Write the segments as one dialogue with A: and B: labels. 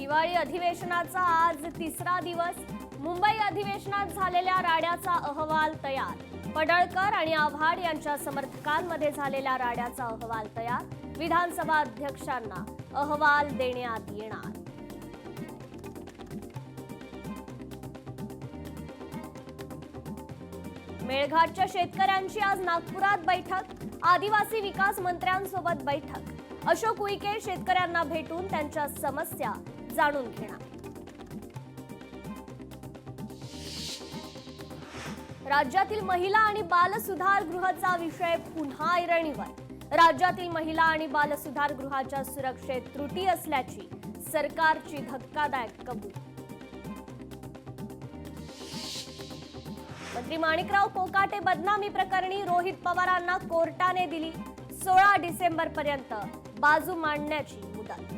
A: हिवाळी अधिवेशनाचा आज तिसरा दिवस. मुंबई अधिवेशनात झालेल्या राड्याचा अहवाल तयार. पडळकर आणि आव्हाड यांच्या समर्थकांमध्ये झालेल्या राड्याचा अहवाल तयार. विधानसभा अध्यक्षांना अहवाल देण्यात येणार. मेळघाटच्या शेतकऱ्यांची आज नागपुरात बैठक. आदिवासी विकास मंत्र्यांसोबत बैठक. अशोक उईके शेतकऱ्यांना भेटून त्यांच्या समस्या जाणून घेणार. राज्यातील महिला आणि बाल सुधारगृहाचा विषय पुन्हा ऐरणीवर. राज्यातील महिला आणि बाल सुधारगृहाच्या सुरक्षेत त्रुटी असल्याची सरकारची धक्कादायक कबुली. मंत्री माणिकराव कोकाटे बदनामी प्रकरणी रोहित पवारांना कोर्टाने दिली 16 डिसेंबर पर्यंत बाजू मांडण्याची मुदत.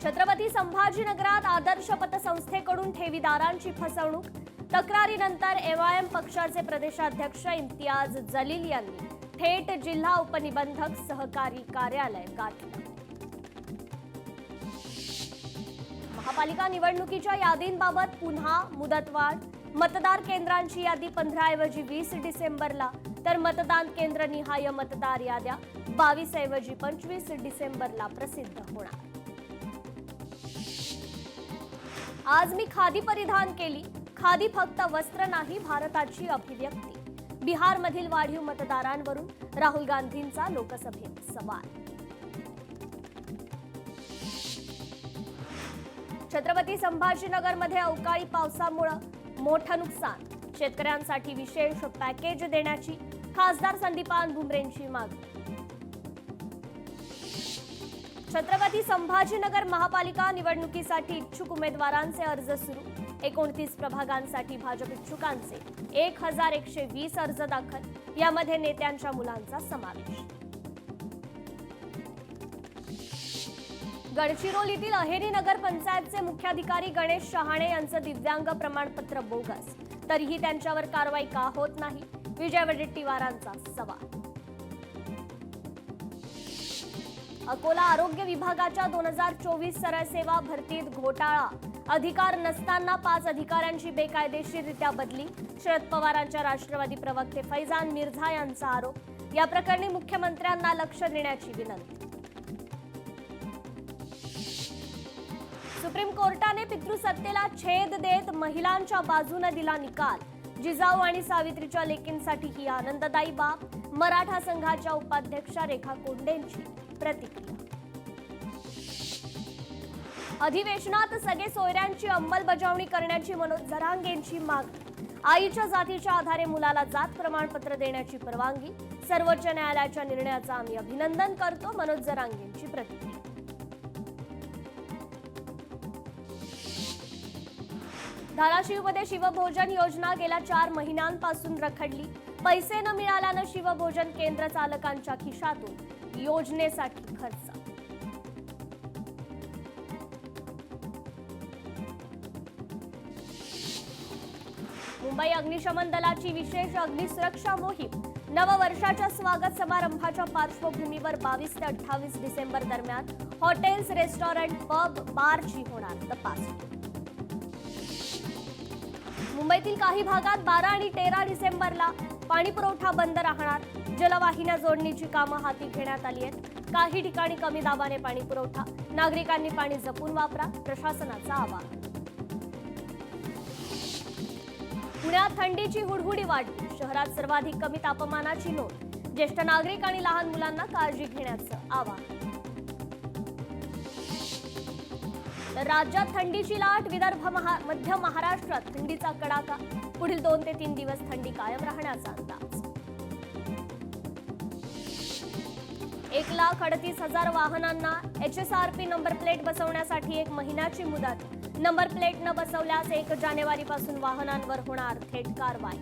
A: छत्रपती संभाजीनगरात आदर्श पतसंस्थेकडून ठेवीदारांची फसवणूक. तक्रारीनंतर एमआयएम पक्षाचे प्रदेशाध्यक्ष इम्तियाज जलील यांनी थेट जिल्हा उपनिबंधक सहकारी कार्यालय गाठलं. महापालिका निवडणुकीच्या यादींबाबत पुन्हा मुदतवाढ. मतदार केंद्रांची यादी 15 ऐवजी 20 डिसेंबरला, तर मतदान केंद्र निहाय मतदार याद्या 22 ऐवजी 25 डिसेंबरला प्रसिद्ध होणार. आज मी खादी परिधान केली. खादी फक्त वस्त्र नाही, भारताची अभिव्यक्ती. बिहारमधील वाढीव मतदारांवरून राहुल गांधींचा लोकसभेत सवाल. छत्रपती संभाजीनगरमध्ये अवकाळी पावसामुळे मोठं नुकसान. शेतकऱ्यांसाठी विशेष पॅकेज देण्याची खासदार संदीपान भुमरेंची मागणी. छत्रपती संभाजीनगर महापालिका निवडणुकीसाठी इच्छुक उमेदवारांचे अर्ज सुरू. 29 प्रभागांसाठी भाजप इच्छुकांचे 1120 अर्ज दाखल. यामध्ये नेत्यांच्या मुलांचा समावेश. गडचिरोलीतील अहेरी नगर पंचायतचे मुख्याधिकारी गणेश शहाणे यांचं दिव्यांग प्रमाणपत्र बोगस. तरीही त्यांच्यावर कारवाई का होत नाही, विजय वडेट्टीवारांचा सवाल. अकोला आरोग्य विभागाच्या 2024 सरळ सेवा भरतीत घोटाळा. अधिकार नसताना 5 अधिकाऱ्यांची बेकायदेशीररित्या बदली. शरद पवारांच्या राष्ट्रवादी प्रवक्ते फैजान मिर्झा यांचा आरोप. या प्रकरणी मुख्यमंत्र्यांना लक्ष देण्याची विनंती. सुप्रीम कोर्टाने पितृसत्तेला छेद देत महिलांच्या बाजूने दिला निकाल. जिजाऊ आणि सावित्रीच्या लेकींसाठी ही आनंददायी बाब. मराठा संघाच्या उपाध्यक्षा रेखा कोंडेंची प्रतिक्रिया. अधिवेशनात सगळे सोयऱ्यांची अंमलबजावणी करण्याची मनोज जरांगेंची मागणी. आईच्या जातीच्या आधारे मुलाला जात प्रमाणपत्र देण्याची परवानगी. सर्वोच्च न्यायालयाच्या निर्णयाचं आम्ही अभिनंदन करतो, मनोज जरांगेंची प्रतिक्रिया. धाराशिवमध्ये शिवभोजन योजना गेल्या 4 महिन्यांपासून रखडली. पैसे न मिळाल्यानं शिवभोजन केंद्र चालकांच्या खिशातून योजनेसाठी खर्च. मुंबई अग्निशमन दलाची विशेष अग्निसुरक्षा मोहीम. नववर्षाच्या स्वागत समारंभाच्या पार्श्वभूमीवर 22 ते 28 डिसेंबर दरम्यान हॉटेल्स, रेस्टॉरंट, पब, बारची होणार तपासणी. मुंबईतील काही भागात 12 आणि 13 डिसेंबरला पाणी पुरवठा बंद राहणार. जलवाहिन्या जोडणीची कामं हाती घेण्यात आली आहेत. काही ठिकाणी कमी दाबाने पाणी पुरवठा. नागरिकांनी पाणी जपून वापरा, प्रशासनाचं आवाहन. पुण्यात थंडीची हुडहुडी वाढली. शहरात सर्वाधिक कमी तापमानाची नोंद. ज्येष्ठ नागरिक आणि लहान मुलांना काळजी घेण्याचं आवाहन. तर राज्यात थंडीची लाट. विदर्भ, मध्य महाराष्ट्रात थंडीचा कडाका. पुढील 2 ते 3 दिवस थंडी कायम राहण्याचा अंदाज. 1,38,000 वाहनांना HSRP नंबर प्लेट बसवण्यासाठी 1 महिन्याची मुदत. नंबर प्लेट न बसवल्यास 1 जानेवारीपासून वाहनांवर होणार थेट कारवाई.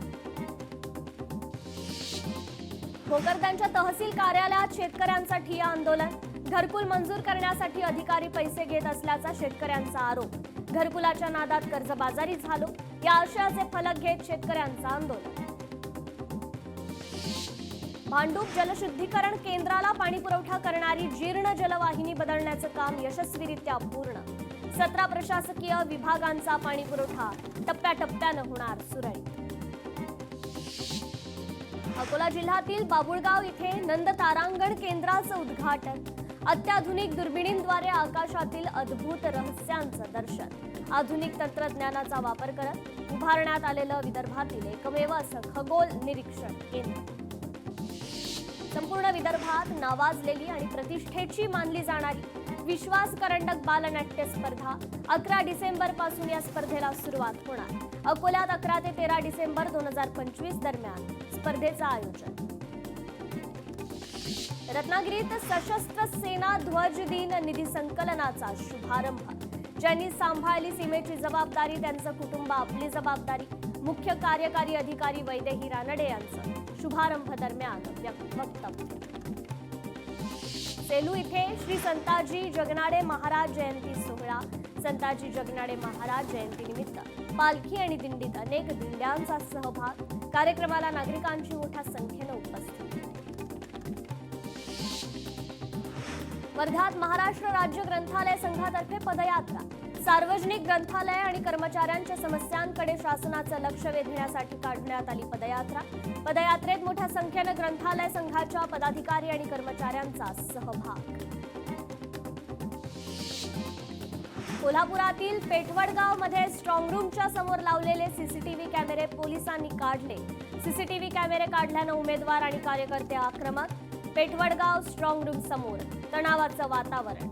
A: भोकरदनच्या तहसील कार्यालयात शेतकऱ्यांसाठी आंदोलन. घरकुल मंजूर करण्यासाठी अधिकारी पैसे घेत असल्याचा शेतकऱ्यांचा आरोप. घरकुलाच्या नादात कर्जबाजारी झालो, या आशयाचे फलक घेत शेतकऱ्यांचं आंदोलन. भांडूप जलशुद्धीकरण केंद्राला पाणी पुरवठा करणारी जीर्ण जलवाहिनी बदलण्याचं काम यशस्वीरित्या पूर्ण. 17 प्रशासकीय विभागांचा पाणी पुरवठा टप्प्याटप्प्यानं होणार सुरळीत. अकोला जिल्ह्यातील बाबुळगाव इथे नंद तारांगण केंद्राचं उद्घाटन. अत्याधुनिक दुर्बिणींद्वारे आकाशातील अद्भुत रहस्यांचं दर्शन. आधुनिक तंत्रज्ञानाचा वापर करत उभारण्यात आलेलं विदर्भातील एकमेव असं खगोल निरीक्षण केंद्र. संपूर्ण विदर्भात नावाजलेली आणि प्रतिष्ठेची मानली जाणारी विश्वास करंडक बालनाट्य स्पर्धा 11 डिसेंबर पासून या स्पर्धेला सुरुवात होणार. अकोल्यात 11 ते 13 डिसेंबर 2025 दरम्यान स्पर्धेचं आयोजन. रत्नागिरीत सशस्त्र सेना ध्वज दिन निधी संकलनाचा शुभारंभ. ज्यांनी सांभाळली सीमेची जबाबदारी त्यांचं कुटुंब आपली जबाबदारी. मुख्य कार्यकारी अधिकारी वैदेही रानडे यांचं शुभारंभ दरम्यान वक्तव्य. सेलू इथे श्री संताजी जगनाडे महाराज जयंती सोहळा. संताजी जगनाडे महाराज जयंतीनिमित्त पालखी आणि दिंडीत अनेक दिंड्यांचा सहभाग. कार्यक्रमाला नागरिकांची मोठ्या संख्येनं उपस्थिती. वर्ध्यात महाराष्ट्र राज्य ग्रंथालय संघातर्फे पदयात्रा. सार्वजनिक ग्रंथालय आणि कर्मचाऱ्यांच्या समस्यांकडे शासनाचं लक्ष वेधण्यासाठी काढण्यात आली पदयात्रा. पदयात्रेत मोठ्या संख्येनं ग्रंथालय संघाच्या पदाधिकारी आणि कर्मचाऱ्यांचा सहभाग. कोल्हापुरातील पेठवडगाव मध्ये स्ट्रॉंग रूमच्या समोर लावलेले सीसीटीव्ही कॅमेरे पोलिसांनी काढले. सीसीटीव्ही कॅमेरे काढल्यानं उमेदवार आणि कार्यकर्ते आक्रमक. पेठवडगाव स्ट्रॉंग रूम समोर तणावाचं वातावरण.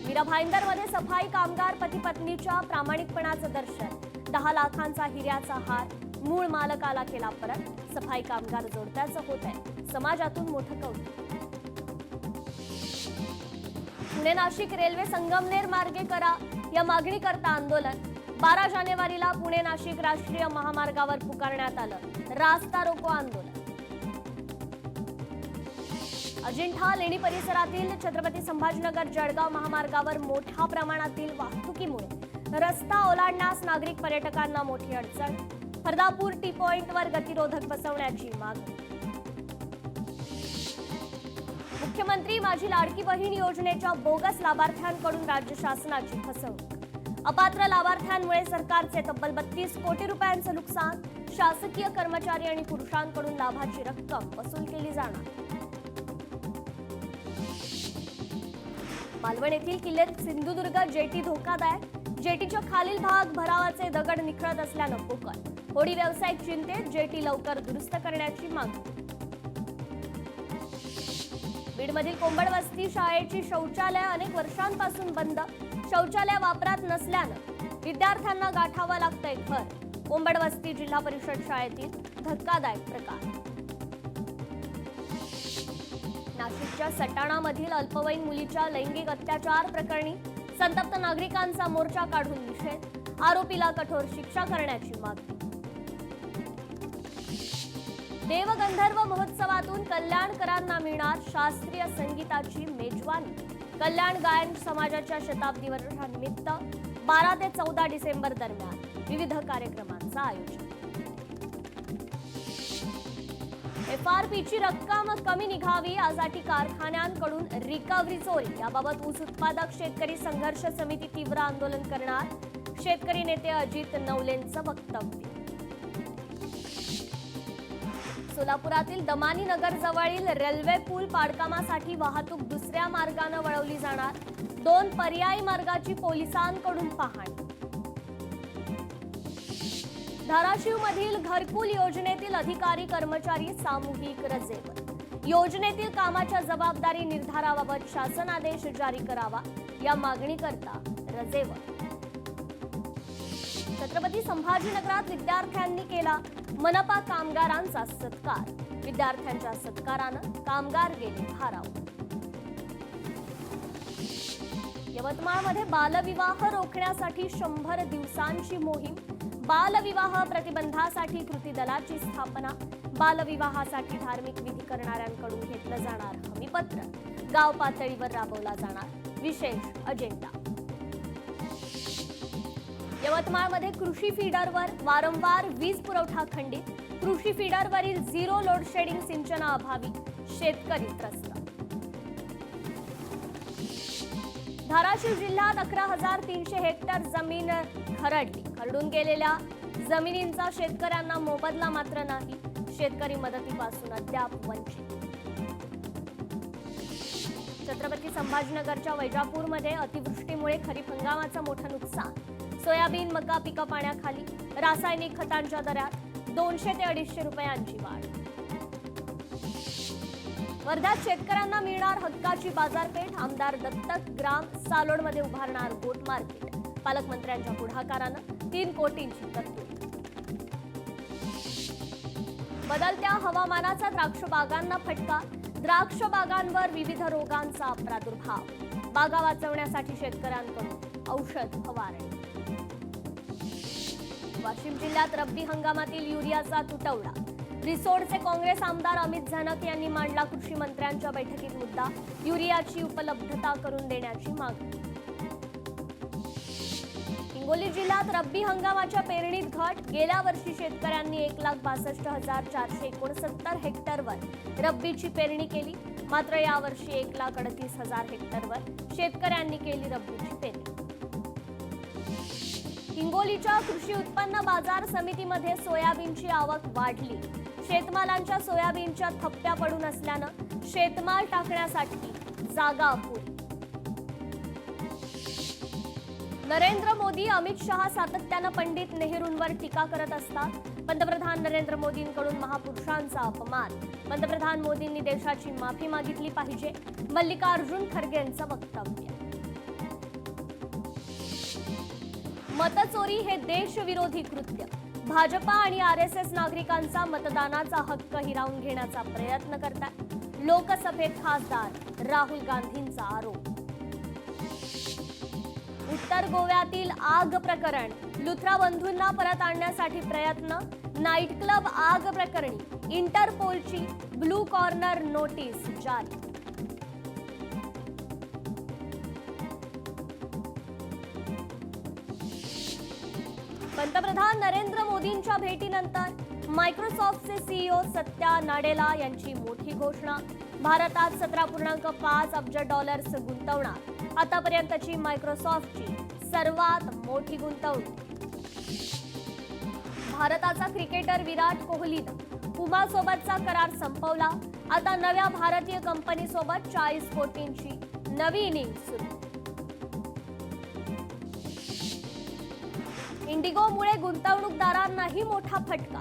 A: मीरा भाईंदरमध्ये सफाई कामगार पती पत्नीच्या प्रामाणिकपणाचं दर्शन. 10 लाखांचा हिऱ्याचा हार मूळ मालकाला केला परत. सफाई कामगार जोडप्याचं होत आहे समाजातून मोठं कौतुक. पुणे नाशिक रेल्वे संगमनेर मार्गे करा या मागणी करता आंदोलन. 12 जानेवारीला पुणे नाशिक राष्ट्रीय महामार्गावर पुकारण्यात आलं रास्ता रोको आंदोलन. अजिंठा लेणी परिसरातील छत्रपती संभाजीनगर जळगाव महामार्गावर मोठ्या प्रमाणातील वाहतुकीमुळे रस्ता ओलांडण्यास नागरिक पर्यटकांना मोठी अडचण. फरदापूर टी पॉइंटवर गतिरोधक बसवण्याची मागणी. मुख्यमंत्री माझी लाडकी बहीण योजनेच्या बोगस लाभार्थ्यांकडून राज्य शासनाची फसवणूक. अपात्र लाभार्थ्यांमुळे सरकारचे तब्बल 32 कोटी रुपयांचं नुकसान. शासकीय कर्मचारी आणि पुरुषांकडून लाभाची रक्कम वसूल केली जाणार. मालवण येथील किल्ले सिंधुदुर्ग जेटी धोकादायक. जेटीच्या खालील भाग भरावाचे दगड निखळत असल्यानं पोकळ. होडी व्यावसायिक चिंतेत. जेटी लवकर दुरुस्त करण्याची मागणी. बीडमधील कोंबड वस्ती शाळेची शौचालय अनेक वर्षांपासून बंद. शौचालय वापरात नसल्यानं विद्यार्थ्यांना गाठावं लागतंय घर. कोंबड वस्ती जिल्हा परिषद शाळेतील धक्कादायक प्रकार. नाशिकच्या सटाणामधील अल्पवयीन मुलीच्या लैंगिक अत्याचार प्रकरणी संतप्त नागरिकांचा मोर्चा काढून निषेध. आरोपीला कठोर शिक्षा करण्याची मागणी. देवगंधर्व महोत्सवातून कल्याणकरांना मिळणार शास्त्रीय संगीताची मेजवानी. कल्याण गायन समाजाच्या शताब्दी वर्षानिमित्त 12 ते 14 डिसेंबर दरम्यान विविध कार्यक्रमांचं आयोजन. FRPची रक्कम कमी निघावी यासाठी कारखान्यांकडून रिकव्हरी चोरी. याबाबत ऊस उत्पादक शेतकरी संघर्ष समिती तीव्र आंदोलन करणार. शेतकरी नेते अजित नवलेंचं वक्तव्य. सोलापुरातील दमानी नगर जवळील रेल्वे पूल पाडकामासाठी वाहतूक दुसऱ्या मार्गाने वळवली जाणार. 2 पर्यायी मार्गाची पोलिसांकडून पाहणी. धाराशिवमधील घरकुल योजनेतील अधिकारी कर्मचारी सामूहिक रजेवर. योजनेतील कामाच्या जबाबदारी निर्धाराबाबत शासन आदेश जारी करावा या मागणीकरता रजेवर. छत्रपती संभाजीनगरात विद्यार्थ्यांनी केला मनपा कामगारांचा सत्कार. विद्यार्थ्यांच्या सत्कारानं कामगार गेले भारावून. यवतमाळमध्ये बालविवाह रोखण्यासाठी 100 दिवसांची मोहीम. बालविवाह प्रतिबंधासाठी कृती दलाची स्थापना. बालविवाहासाठी धार्मिक विधी करणाऱ्यांकडून घेतलं जाणार हमीपत्र. गाव पातळीवर राबवला जाणार विशेष अजेंडा. यवतमाळमध्ये कृषी फीडरवर वारंवार वीज पुरवठा खंडित. कृषी फीडरवरील झिरो लोड शेडिंग सिंचनाअभावी शेतकरी त्रस्त. धाराशिव जिल्ह्यात 11,300 हेक्टर जमीन खरडून गेलेल्या जमिनींचा शेतकऱ्यांना मोबदला मात्र नाही. शेतकरी मदतीपासून अद्याप वंचित. छत्रपती संभाजीनगरच्या वैजापूरमध्ये अतिवृष्टीमुळे खरीप हंगामाचं मोठं नुकसान. सोयाबीन मका पिकं पाण्याखाली. रासायनिक खतांच्या दरात 200 ते 250 रुपयांची वाढ. वर्ध्यात शेतकऱ्यांना मिळणार हक्काची बाजारपेठ. आमदार दत्तक ग्राम सालोडमध्ये उभारणार गोट मार्केट. पालकमंत्र्यांच्या पुढाकारानं 3 कोटींची तरतूद. बदलत्या हवामानाचा द्राक्ष बागांना फटका. द्राक्ष बागांवर विविध रोगांचा प्रादुर्भाव. बागा वाचवण्यासाठी शेतकऱ्यांकडून औषध फवारणी. वाशिम जिल्ह्यात रब्बी हंगामातील युरियाचा तुटवडा. रिसोडचे काँग्रेस आमदार अमित झनक यांनी मांडला कृषी मंत्र्यांच्या बैठकीत मुद्दा. युरियाची उपलब्धता करून देण्याची मागणी. हिंगोली जिल्ह्यात रब्बी हंगामाच्या पेरणीत घट. गेल्या वर्षी शेतकऱ्यांनी 1,62,469 हेक्टरवर रब्बीची पेरणी केली. मात्र यावर्षी 1,38,000 हेक्टरवर शेतकऱ्यांनी केली रब्बीची पेरणी. हिंगोलीच्या कृषी उत्पन्न बाजार समितीमध्ये सोयाबीनची आवक वाढली. शेतमालांच्या सोयाबीनच्या थप्प्या पडून असल्यानं शेतमाल टाकण्यासाठी जागा अपुरी. नरेंद्र मोदी अमित शहा सातत्यानं पंडित नेहरूंवर टीका करत असतात. पंतप्रधान नरेंद्र मोदींकडून महापुरुषांचा अपमान. पंतप्रधान मोदींनी देशाची माफी मागितली पाहिजे. मल्लिकार्जुन खरगेंचं वक्तव्य. मतचोरी हे देशविरोधी कृत्य. भाजपा आणि आरएसएस नागरिकांचा मतदानाचा हक्क हिरावून घेण्याचा प्रयत्न करतात. लोकसभेत खासदार राहुल गांधींचा आरोप. उत्तर गोव्यातील आग प्रकरण. लुथरा बंधूंना परत आणण्यासाठी प्रयत्न. नाईट क्लब आग प्रकरणी इंटरपोलची ब्लू कॉर्नर नोटीस जारी. पंतप्रधान नरेंद्र मोदींच्या भेटीनंतर मायक्रोसॉफ्टचे सीईओ सत्या नाडेला यांची मोठी घोषणा. भारतात 17.5 अब्ज डॉलर्स गुंतवणार. आतापर्यंतची मायक्रोसॉफ्टची सर्वात मोठी गुंतवणूक. भारताचा क्रिकेटर विराट कोहलीनं पुमासोबतचा करार संपवला. आता नव्या भारतीय कंपनीसोबत 40 कोटींची नवी इनिंग सुरू. इंडिगोमुळे गुंतवणूकदारांनाही मोठा फटका.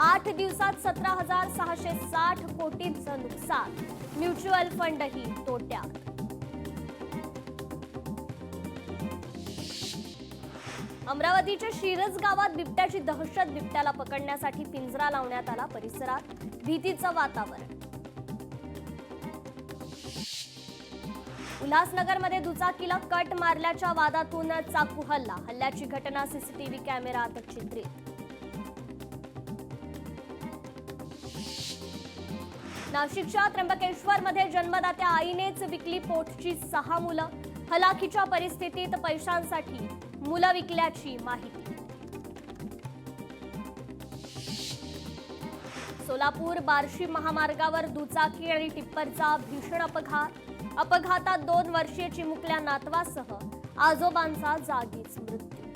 A: 8 दिवसात 17,660 कोटींचं नुकसान. म्युच्युअल फंडही तोट्यात. अमरावतीच्या शिरज गावात बिबट्याची दहशत. बिबट्याला पकडण्यासाठी पिंजरा लावण्यात आला. परिसरात भीतीचं वातावरण. उल्हासनगरमध्ये दुचाकीला कट मारल्याच्या वादातून चाकू हल्ला. हल्ल्याची घटना सीसीटीव्ही कॅमेऱ्यात चित्रित. नाशिकच्या त्र्यंबकेश्वरमध्ये जन्मदात्या आईनेच विकली पोटची 6 मुलं. हलाखीच्या परिस्थितीत पैशांसाठी मुलं विकल्याची माहिती. सोलापूर बार्शी महामार्गावर दुचाकी आणि टिप्परचा भीषण अपघात. अपघातात 2 वर्षीय चिमुकल्या नातवासह आजोबांचा जागीच मृत्यू.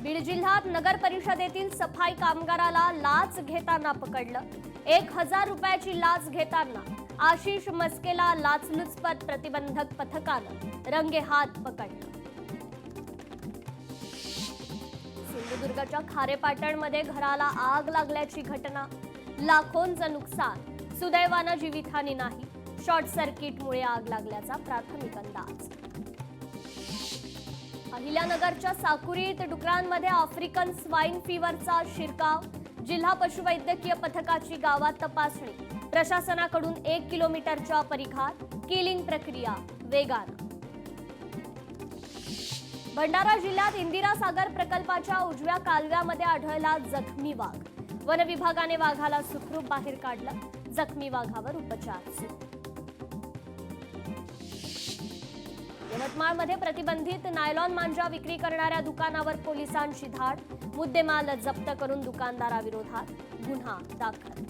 A: बीड जिल्ह्यात नगर परिषदेतील सफाई कामगाराला लाच घेताना पकडलं. 1,000 रुपयाची लाच घेताना आशिष मस्केला लाचलुचपत प्रतिबंधक पथकानं रंगेहात पकडलं. सिंधुदुर्गच्या खारेपाटणमध्ये घराला आग लागल्याची घटना. लाखोंचं नुकसान. सुदैवानं जीवितहानी नाही. शॉर्ट सर्किटमुळे आग लागल्याचा प्राथमिक अंदाज. अहिल्यानगरच्या साकुरीत डुकरांमध्ये आफ्रिकन स्वाईन फीवरचा शिरकाव. जिल्हा पशुवैद्यकीय पथकाची गावात तपासणी. प्रशासनाकडून 1 किलोमीटरच्या परिघात किलिंग प्रक्रिया वेगानं. भंडारा जिल्ह्यात इंदिरा सागर प्रकल्पाच्या उजव्या कालव्यामध्ये आढळला जखमी वाघ. वन विभागाने वाघाला सुखरूप बाहेर काढलं. जखमी वाघावर उपचार सुरू. यवतमाळमध्ये प्रतिबंधित नायलॉन मांजा विक्री करणाऱ्या दुकानावर पोलिसांची धाड, मुद्देमाल जप्त करून दुकानदाराविरोधात गुन्हा दाखल.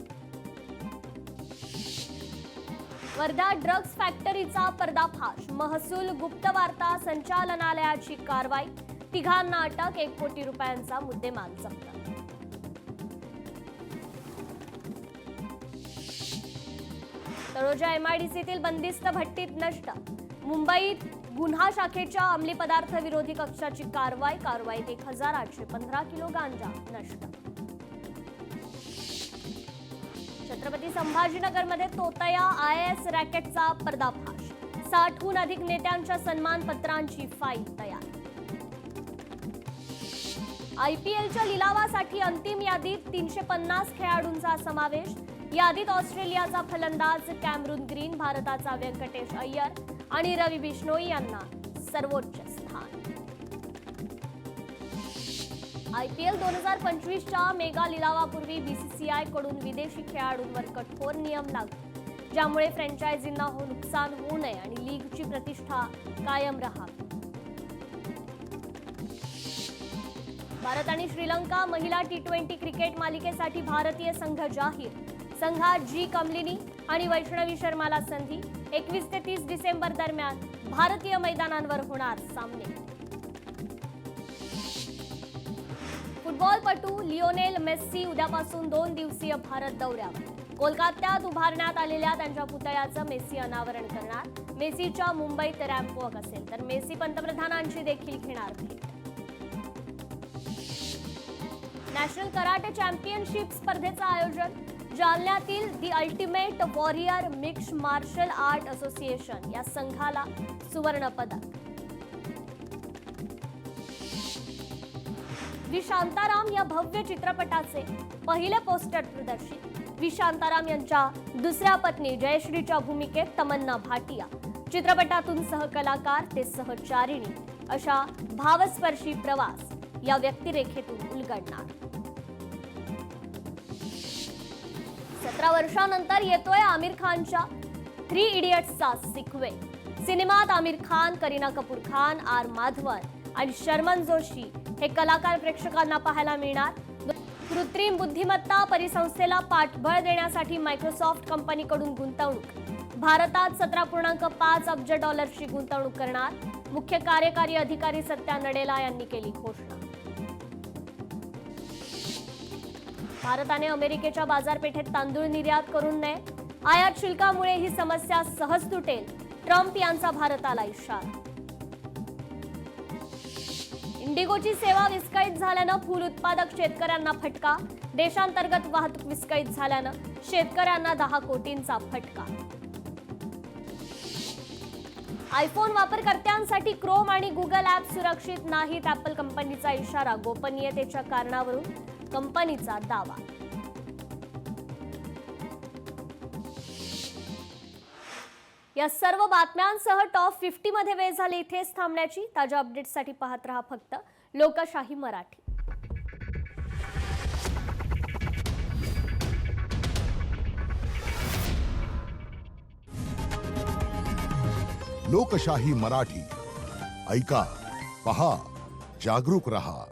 A: वर्धा ड्रग्ज फॅक्टरीचा पर्दाफाश, महसूल गुप्तवार्ता संचालनालयाची कारवाई, तिघांना अटक, 1 कोटी रुपयांचा मुद्देमाल जप्त. तळोजा एमआयडीसीतील बंदिस्त भट्टीत नष्ट, मुंबईत गुन्हा शाखेच्या अंमली पदार्थ विरोधी कक्षाची कारवाईत 1815 किलो गांजा नष्ट. छत्रपती संभाजीनगरमध्ये तोतया आयएस रॅकेटचा पर्दाफाश, 60हून अधिक नेत्यांच्या सन्मान पत्रांची फाईल तयार. आयपीएलच्या लिलावासाठी अंतिम यादीत 350 खेळाडूंचा समावेश. यादीत ऑस्ट्रेलियाचा फलंदाज कॅमरून ग्रीन, भारताचा व्यंकटेश अय्यर आणि रवी बिश्नोई यांना सर्वोच्च स्थान. आयपीएल 2025च्या मेगा लिलावापूर्वी बीसीसीआय कडून विदेशी खेळाडूंवर कठोर नियम लागू, ज्यामुळे फ्रँचायझींना नुकसान होऊ नये आणि लीगची प्रतिष्ठा कायम राहावी. भारत आणि श्रीलंका महिला T20 क्रिकेट मालिकेसाठी भारतीय संघ जाहीर. संघात जी कमलिनी आणि वैष्णवी शर्माला संधी. 21 ते 30 डिसेंबर दरम्यान भारतीय मैदानांवर होणार सामने. फुटबॉलपटू लिओनेल मेस्सी उद्यापासून 2 दिवसीय भारत दौऱ्यावर. कोलकात्यात उभारण्यात आलेल्या त्यांच्या पुतळ्याचं मेस्सी अनावरण करणार. मेस्सीच्या मुंबईत रॅम्प वॉक असेल, तर मेस्सी पंतप्रधानांची देखील घेणार भेट. नॅशनल कराटे चॅम्पियनशिप स्पर्धेचं आयोजन. जालन्यातील the ultimate warrior mix martial art association या संघाला सुवर्ण पदक. व्ही शांताराम या भव्य चित्रपटाचे पहिले पोस्टर प्रदर्शित. व्ही शांताराम यांच्या दुसऱ्या पत्नी जयश्रीच्या भूमिकेत तमन्ना भाटिया. चित्रपटातून सहकलाकार ते सहचारिणी अशा भावस्पर्शी प्रवास या व्यक्तिरेखेतून उलगडणार. 17 वर्षांनंतर येतोय आमिर खानच्या 3 इडियट्सचा सिक्वेल. सिनेमात आमिर खान, करीना कपूर खान, आर माधवन आणि शर्मन जोशी हे कलाकार प्रेक्षकांना पाहायला मिळणार. कृत्रिम बुद्धिमत्ता परिसंस्थेला पाठबळ देण्यासाठी मायक्रोसॉफ्ट कंपनीकडून गुंतवणूक. भारतात $17.5 अब्ज गुंतवणूक करणार. मुख्य कार्यकारी अधिकारी सत्या नडेला यांनी केली घोषणा. भारताने अमेरिकेच्या बाजारपेठेत तांदूळ निर्यात करू नये. आयात शुल्कामुळे ही समस्या सहज सुटेल, ट्रम्प यांचा भारताला इशारा. इंडिगोची सेवा विस्कळीत झाल्यानं फूल उत्पादक शेतकऱ्यांना फटका. देशांतर्गत वाहतूक विस्कळीत झाल्यानं शेतकऱ्यांना 10 कोटींचा फटका. आयफोन वापरकर्त्यांसाठी क्रोम आणि गुगल ॲप सुरक्षित नाहीत. ॲपल कंपनीचा इशारा. गोपनीयतेच्या कारणावरून कंपनीचा दावा. या सर्व बातम्यांसह टॉप 50 मध्ये वेळ झाली इथेच थांबण्याची. ताज्या अपडेट्ससाठी पाहत रहा फक्त लोकशाही मराठी.
B: लोकशाही मराठी ऐका, पहा, जागरूक रहा.